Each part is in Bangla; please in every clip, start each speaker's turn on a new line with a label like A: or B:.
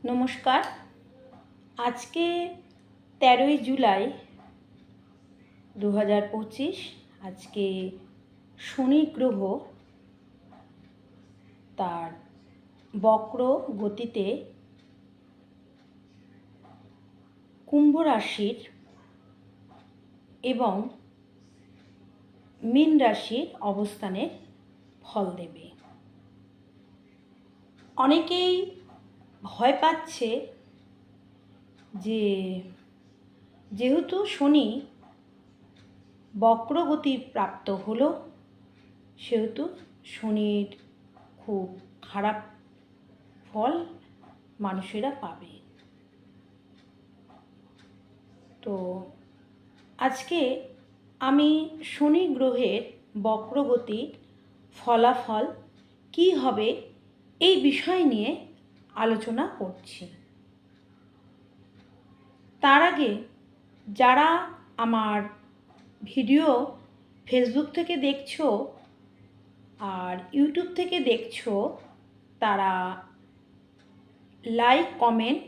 A: নমস্কার। আজকে 13ই জুলাই 2025। আজকে শনি গ্রহ তার বক্র গতিতে কুম্ভ রাশির এবং মীন রাশির অবস্থানের ফল দেবে। অনেকেই ভয় পাচ্ছে যে যেহেতু শনি বক্রগতি প্রাপ্ত হলো, সেহেতু শনির খুব খারাপ ফল মানুষেরা পাবে। তো আজকে আমি শনি গ্রহের বক্রগতির ফলাফল কী হবে এই বিষয় নিয়ে আলোচনা করছি। তার আগে যারা আমার ভিডিও ফেসবুক থেকে দেখছো আর ইউটিউব থেকে দেখছো, তারা লাইক, কমেন্ট,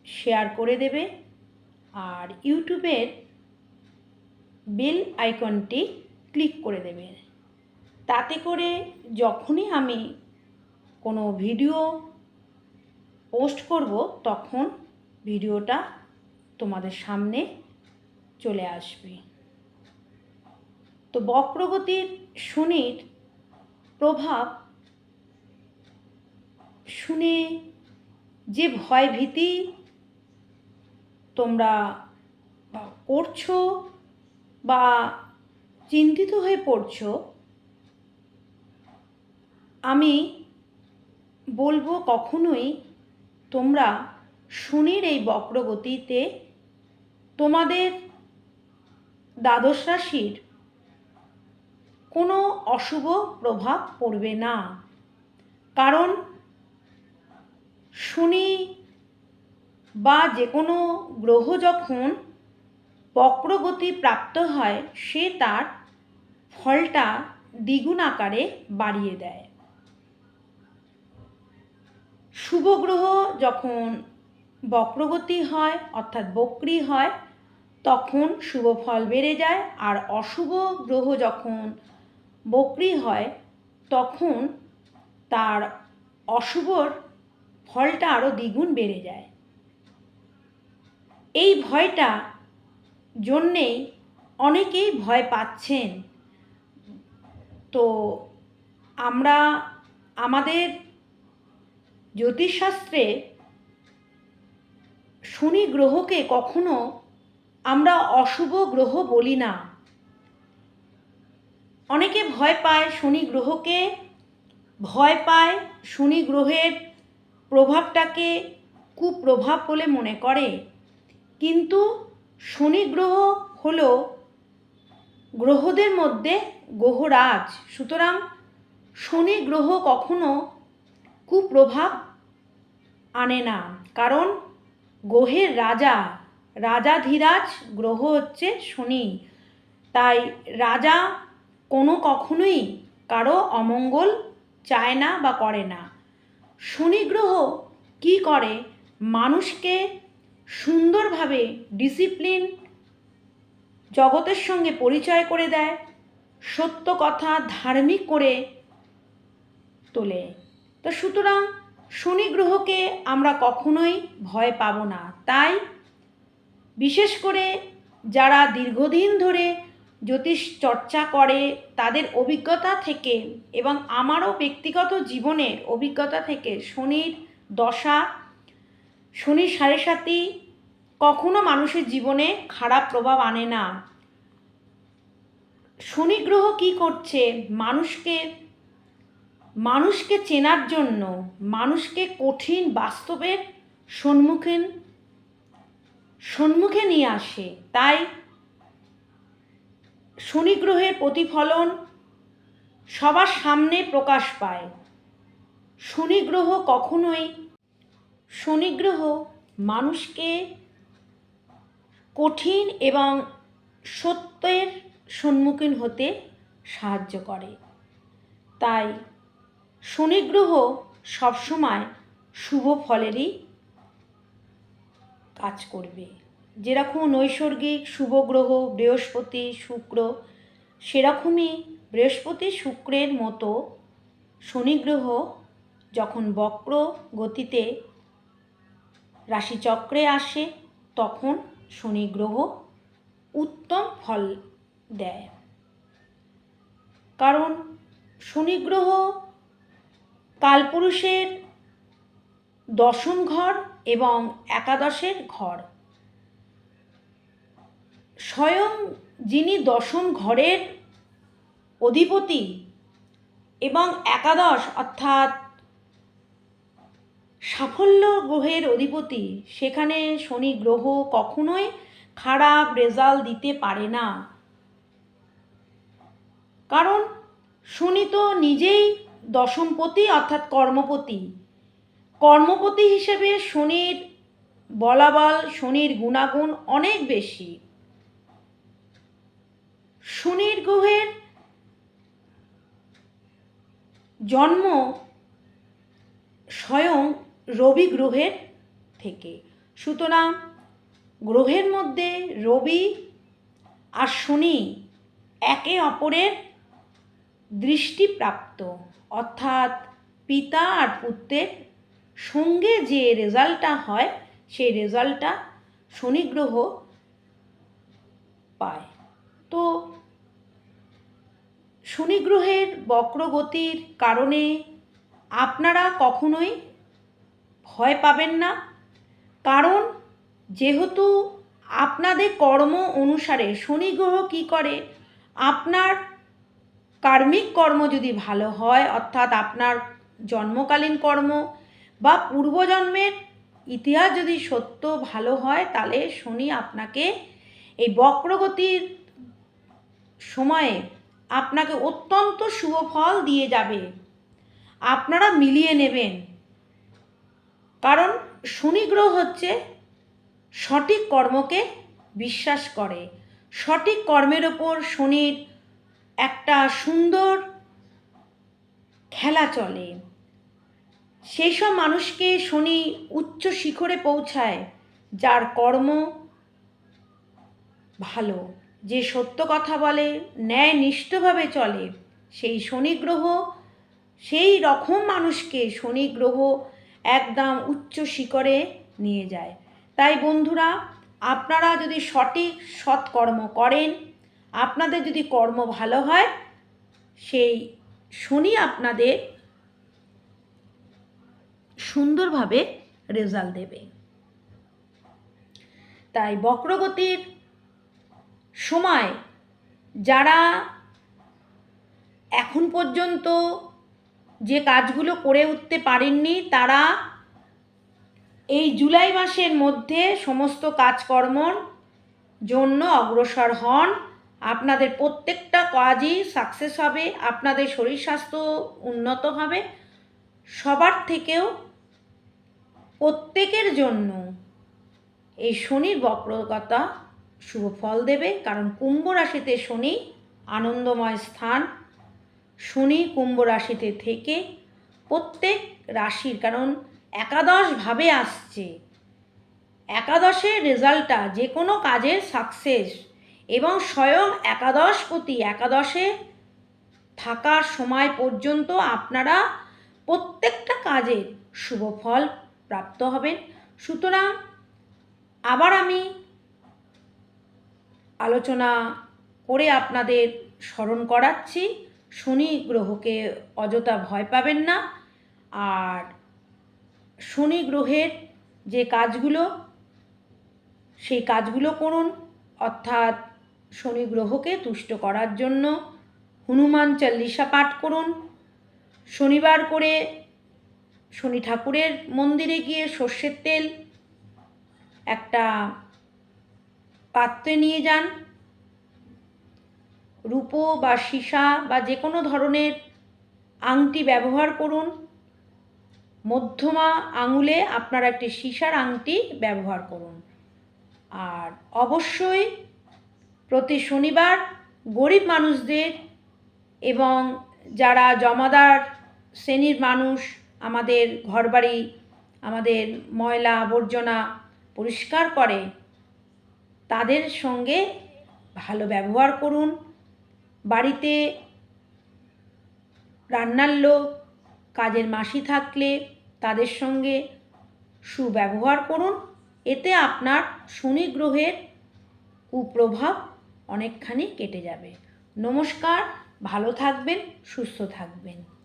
A: শেয়ার করে দেবে আর ইউটিউবের বেল আইকনটি ক্লিক করে দেবে। তাতে করে যখনই আমি কোনো ভিডিও পোস্ট করব তখন ভিডিওটা তোমাদের সামনে চলে আসবে। তো বক্রগতির শনির প্রভাব শুনে যে ভয় ভীতি তোমরা করছো বা চিন্তিত হয়ে পড়ছো, আমি বলবো কখনোই তোমরা শনির এই বক্রগতিতে তোমাদের দ্বাদশ রাশির কোনো অশুভ প্রভাব পড়বে না। কারণ শনি বা যে কোনো গ্রহ যখন বক্রগতি প্রাপ্ত হয়, সে তার ফলটা দ্বিগুণ আকারে বাড়িয়ে দেয়। শুভ গ্রহ যখন বক্রগতি হয় অর্থাৎ বক্রী হয়, তখন শুভ ফল বেড়ে যায়, আর অশুভ গ্রহ যখন বক্রী হয় তখন তার অশুভর ফলটা আরও দ্বিগুণ বেড়ে যায়। এই ভয়টা জন্যেই অনেকেই ভয় পাচ্ছেন। তো আমরা আমাদের জ্যোতিষশাস্ত্রে শনি গ্রহকে কখনো আমরা অশুভ গ্রহ বলি না। অনেকে ভয় পায় শনি গ্রহকে, ভয় পায় শনি গ্রহের প্রভাবটাকে কুপ্রভাব বলে মনে করে। কিন্তু শনি গ্রহ হলো গ্রহদের মধ্যে গ্রহরাজ, সুতরাং শনি গ্রহ কখনো কুপ্রভাব আনে না। কারণ গ্রহের রাজা, রাজাধিরাজ গ্রহ হচ্ছে শনি। তাই রাজা কখনোই কারো অমঙ্গল চায় না বা করে না। শনি গ্রহ কী করে? মানুষকে সুন্দরভাবে ডিসিপ্লিন জগতের সঙ্গে পরিচয় করে দেয়, সত্য কথা ধার্মিক করে তোলে। তো সুতরাং শনি গ্রহকে আমরা কখনোই ভয় পাব না। তাই বিশেষ করে যারা দীর্ঘদিন ধরে জ্যোতিষ চর্চা করে, তাদের অভিজ্ঞতা থেকে এবং আমারও ব্যক্তিগত জীবনের অভিজ্ঞতা থেকে শনির দশা, শনির সাড়ে সাতি কখনো মানুষের জীবনে খারাপ প্রভাব আনে না। শনি গ্রহ কী করছে? মানুষকে চেনার জন্য, মানুষকে কঠিন বাস্তবের সম্মুখে নিয়ে আসে। তাই শনি গ্রহের প্রতিফলন সবার সামনে প্রকাশ পায়। শনি গ্রহ মানুষকে কঠিন এবং সত্যের সম্মুখীন হতে সাহায্য করে। তাই শনি গ্রহ সবসময় শুভ ফলেরই কাজ করবে। যেরকম নৈসর্গিক শুভ গ্রহ বৃহস্পতি শুক্র, সেরকমই বৃহস্পতি শুক্রের মতো শনি গ্রহ যখন বক্র গতিতে রাশিচক্রে আসে তখন শনি গ্রহ উত্তম ফল দেয়। কারণ শনি গ্রহ কালপুরুষের দশম ঘর এবং একাদশের ঘর। স্বয়ং যিনি দশম ঘরের অধিপতি এবং একাদশ অর্থাৎ সাফল্য গ্রহের অধিপতি, সেখানে শনি গ্রহ কখনোই খারাপ রেজাল্ট দিতে পারে না। কারণ শনি তো নিজেই দশমপতি অর্থাৎ কর্মপতি। কর্মপতি হিসেবে শনির বলাবল, শনির গুণাগুণ অনেক বেশি। শনির গ্রহের জন্ম স্বয়ং রবি গ্রহের থেকে। সুতরাং গ্রহের মধ্যে রবি আর শনি একে অপরের দৃষ্টিপ্রাপ্ত, অর্থাৎ পিতা আর পুত্রের সঙ্গে যে রেজাল্টটা হয় সেই রেজাল্টটা শনি গ্রহ পায়। তো শনি গ্রহের বক্রগতির কারণে আপনারা কখনোই ভয় পাবেন না। কারণ যেহেতু আপনাদের কর্ম অনুসারে শনি গ্রহ কী করে, আপনার কার্মিক কর্ম যদি ভালো হয়, অর্থাৎ আপনার জন্মকালীন কর্ম বা পূর্বজন্মের ইতিহাস যদি সত্য ভালো হয়, তাহলে শনি আপনাকে এই বক্রগতির সময়ে আপনাকে অত্যন্ত শুভ ফল দিয়ে যাবে। আপনারা মিলিয়ে নেবেন। কারণ শনি গ্রহ হচ্ছে সঠিক কর্মকে বিশ্বাস করে। সঠিক কর্মের ওপর শনির একটা সুন্দর খেলা চলে। সেই সব মানুষকে শনি উচ্চ শিখরে পৌঁছায় যার কর্ম ভালো, যে সত্য কথা বলে, ন্যায় নিষ্ঠভাবে চলে, সেই শনি গ্রহ সেই রকম মানুষকে শনি গ্রহ একদম উচ্চ শিখরে নিয়ে যায়। তাই বন্ধুরা, আপনারা যদি সঠিক সৎকর্ম করেন, আপনাদের যদি কর্ম ভালো হয়, সেই শনি আপনাদের সুন্দরভাবে রেজাল্ট দেবে। তাই বক্রগতির সময় যারা এখন পর্যন্ত যে কাজগুলো করে উঠতে পারেননি, তারা এই জুলাই মাসের মধ্যে সমস্ত কাজকর্মর জন্য অগ্রসর হন। আপনাদের প্রত্যেকটা কাজই সাকসেস হবে, আপনাদের শরীর স্বাস্থ্য উন্নত হবে। সবার থেকেও প্রত্যেকের জন্য এই শনির বক্রগতা শুভ ফল দেবে। কারণ কুম্ভ রাশিতে শনি আনন্দময় স্থান। শনি কুম্ভ রাশিতে থেকে প্রত্যেক রাশির, কারণ একাদশভাবে আসছে, একাদশের রেজাল্টটা যে কোনো কাজের সাকসেস, এবং স্বয়ং একাদশপতি একাদশে থাকার সময় পর্যন্ত আপনারা প্রত্যেকটা কাজের শুভ ফল প্রাপ্ত হবেন। সুতরাং আবার আমি আলোচনা করে আপনাদের স্মরণ করাচ্ছি, শনি গ্রহকে অযথা ভয় পাবেন না। আর শনি গ্রহের যে কাজগুলো, সেই কাজগুলো করুন। অর্থাৎ শনি গ্রহকে তুষ্ট করার জন্য হনুমান চল্লিশা পাঠ করুন। শনিবার করে শনি ঠাকুরের মন্দিরে গিয়ে সর্ষের তেল একটা পাত্রে নিয়ে যান। রূপো বা সীসা বা যে কোনো ধরনের আংটি ব্যবহার করুন। মধ্যমা আঙুলে আপনারা একটি সীসার আংটি ব্যবহার করুন। আর অবশ্যই প্রতি শনিবার গরিব মানুষদের এবং যারা জমাদার শ্রেণীর মানুষ, আমাদের ঘরবাড়ি, আমাদের ময়লা আবর্জনা পরিষ্কার করে তাদের সঙ্গে ভালো ব্যবহার করুন। বাড়িতে রান্নার লোক, কাজের মাসি থাকলে তাদের সঙ্গে সুব্যবহার করুন। এতে আপনার শনি গ্রহের কুপ্রভাব অনেকখানি কেটে যাবে। নমস্কার, ভালো থাকবেন, সুস্থ থাকবেন।